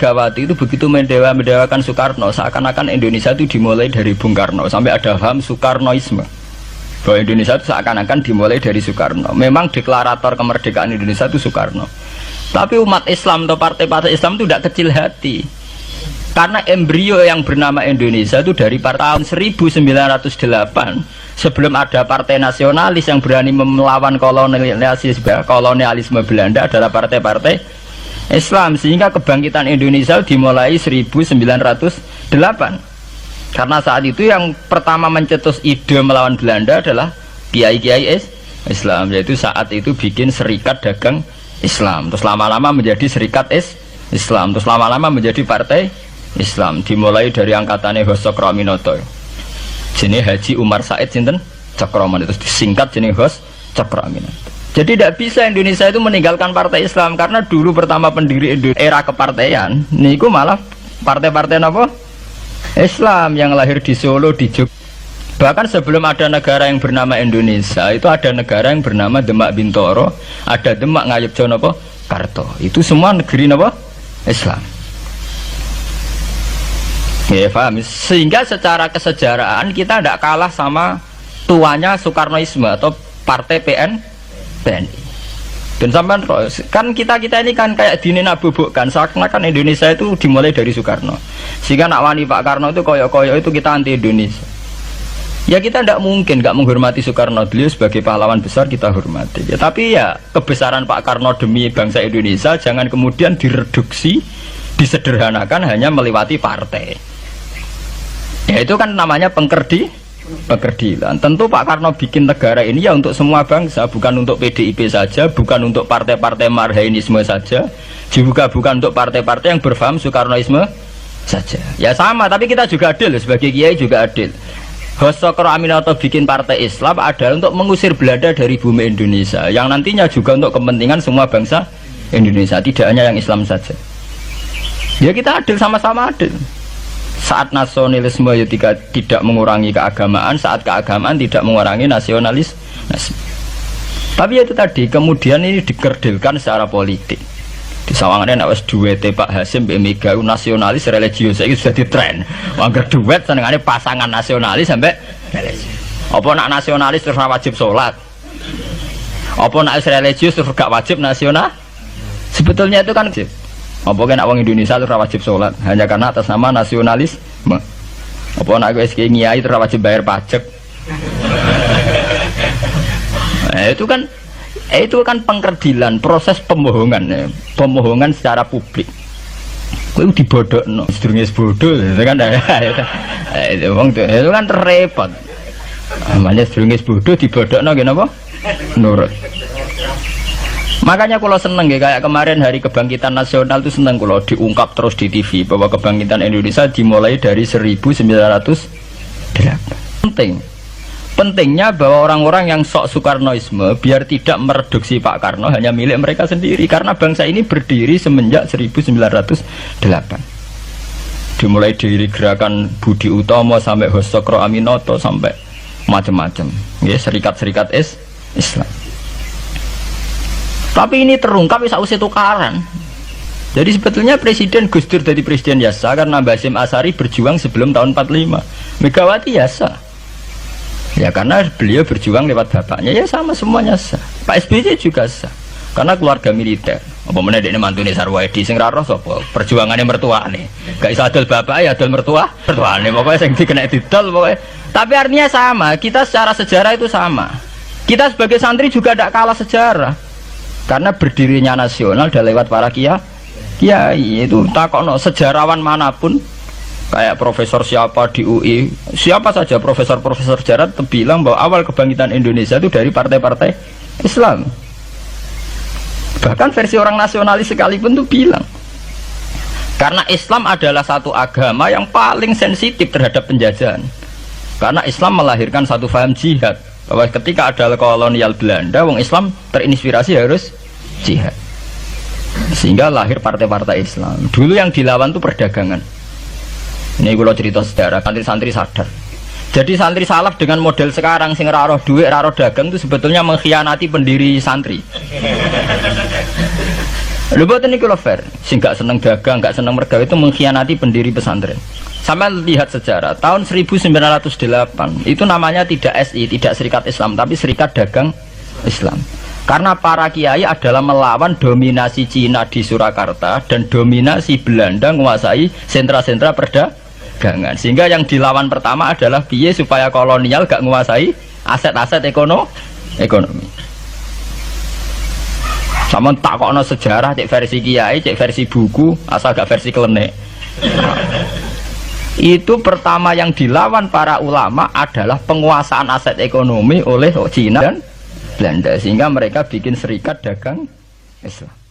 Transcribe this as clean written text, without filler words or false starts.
Megawati itu begitu mendewakan Soekarno, seakan-akan Indonesia itu dimulai dari Bung Karno, sampai ada paham Soekarnoisme bahwa Indonesia itu seakan-akan dimulai dari Soekarno. Memang deklarator kemerdekaan Indonesia itu Soekarno, tapi umat Islam atau partai-partai Islam itu tidak kecil hati, karena embrio yang bernama Indonesia itu dari tahun 1908, sebelum ada partai nasionalis yang berani melawan kolonialisme Belanda, adalah partai-partai Islam. Sehingga kebangkitan Indonesia dimulai 1908, karena saat itu yang pertama mencetus ide melawan Belanda adalah kiai-kiai Islam, yaitu saat itu bikin serikat dagang Islam, terus lama-lama menjadi serikat Islam, terus lama-lama menjadi partai Islam. Dimulai dari angkatannya Hos Cokroaminoto, jenis Haji Umar Said sinten Cokroaminoto, itu disingkat jenis Hos Cokroaminoto. Jadi tidak bisa Indonesia itu meninggalkan partai Islam, karena dulu pertama pendiri era kepartaian niku malah partai-partai apa? Islam yang lahir di Solo, di Jogja. Bahkan sebelum ada negara yang bernama Indonesia, itu ada negara yang bernama Demak Bintoro, ada Demak Ngayogjakarta apa? Karto. Itu semua negeri apa? Islam. Ya paham. Sehingga secara kesejarahan kita tidak kalah sama tuanya Soekarnoisme atau partai PNI. Dan sampai kan kita ini kan kayak dinabubukkan seakan-akan Indonesia itu dimulai dari Soekarno, sehingga nak wani Pak Karno itu koyok-koyok itu kita anti Indonesia. Ya kita tidak mungkin nggak menghormati Soekarno, beliau sebagai pahlawan besar kita hormati ya, tapi ya kebesaran Pak Karno demi bangsa Indonesia jangan kemudian direduksi, disederhanakan hanya melewati partai. Ya itu kan namanya pekerdilan. Tentu Pak Karno bikin negara ini ya untuk semua bangsa, bukan untuk PDIP saja, bukan untuk partai-partai marhainisme saja, juga bukan untuk partai-partai yang berfaham Soekarnoisme saja. Ya sama, tapi kita juga adil, sebagai kiai juga adil. Hos Cokroaminoto bikin partai Islam adalah untuk mengusir Belanda dari bumi Indonesia, yang nantinya juga untuk kepentingan semua bangsa Indonesia, tidak hanya yang Islam saja. Ya kita adil, sama-sama adil. Saat nasionalisme ya tidak mengurangi keagamaan, saat keagamaan tidak mengurangi nasionalis. Tapi ya itu tadi, kemudian ini dikerdilkan secara politik. Di sawangannya nak wis duwete Pak Hasim Mbak Mega nasionalis religius itu sudah ditren. Angger duet senengane pasangan nasionalis sampai religius. Apa nak nasionalis terus wajib sholat? Apa nak religius terus gak wajib nasional? Sebetulnya itu kan wajib. Apa kan orang Indonesia itu wajib sholat hanya karena atas nama nasionalisme? Apa nak SK Nyai itu wajib bayar pajak? Itu kan pengkerdilan, proses pembohongan ya. Pembohongan secara publik. Kau dibodokno, sedurunge bodoh, itu kan itu kan repot. Namanya sedurunge bodoh dibodokno kenapa? Nurut. Makanya kalau seneng ya, kayak kemarin Hari Kebangkitan Nasional itu seneng kalau diungkap terus di TV bahwa kebangkitan Indonesia dimulai dari 1908. Pentingnya bahwa orang-orang yang sok Soekarnoisme biar tidak mereduksi Pak Karno hanya milik mereka sendiri, karena bangsa ini berdiri semenjak 1908. Dimulai dari gerakan Budi Utomo sampai Hos Cokroaminoto sampai macam-macam ya, serikat-serikat Islam. Tapi ini terungkap sausé tukaran. Jadi sebetulnya Presiden Gus Dur dari Presiden Yasa karena Basim Asari berjuang sebelum tahun 45. Megawati Yasa. Ya karena beliau berjuang lewat bapaknya, ya sama semuanya sah. Pak SBY juga sah. Karena keluarga militer. Apa meneh dekne mantune Sarwaedi sing ra roh sapa? Perjuangane mertuane. Gak iso adol bapak ya adol mertuane. Pokoke sing dikena didol pokoke. Tapi artinya sama, kita secara sejarah itu sama. Kita sebagai santri juga tidak kalah sejarah. Karena berdirinya nasional sudah lewat para kiai. Itu takokno sejarawan manapun, kayak profesor siapa di UI, siapa saja profesor sejarah bilang bahwa awal kebangkitan Indonesia itu dari partai-partai Islam. Bahkan versi orang nasionalis sekalipun tuh bilang, karena Islam adalah satu agama yang paling sensitif terhadap penjajahan. Karena Islam melahirkan satu faham jihad, bahwa ketika ada kolonial Belanda, wong Islam terinspirasi harus jihad, sehingga lahir partai-partai Islam. Dulu yang dilawan itu perdagangan. Ini kalau cerita sejarah, santri-santri sadar. Jadi santri salaf dengan model sekarang sing raroh duit, raroh dagang itu sebetulnya mengkhianati pendiri santri. Lho boten niku lho fair. Sing gak seneng dagang, gak seneng mergawe itu mengkhianati pendiri pesantren. Sama lihat sejarah, tahun 1908 itu namanya tidak SI, tidak Serikat Islam, tapi Serikat Dagang Islam. Karena para kiai adalah melawan dominasi Cina di Surakarta dan dominasi Belanda menguasai sentra-sentra perdagangan. Sehingga yang dilawan pertama adalah piye supaya kolonial gak menguasai aset-aset ekonomi. Sama takokno sejarah, cek versi kiai, cek versi buku, asal gak versi klenek. Itu pertama yang dilawan para ulama adalah penguasaan aset ekonomi oleh Cina dan Belanda, sehingga mereka bikin Serikat Dagang Islam.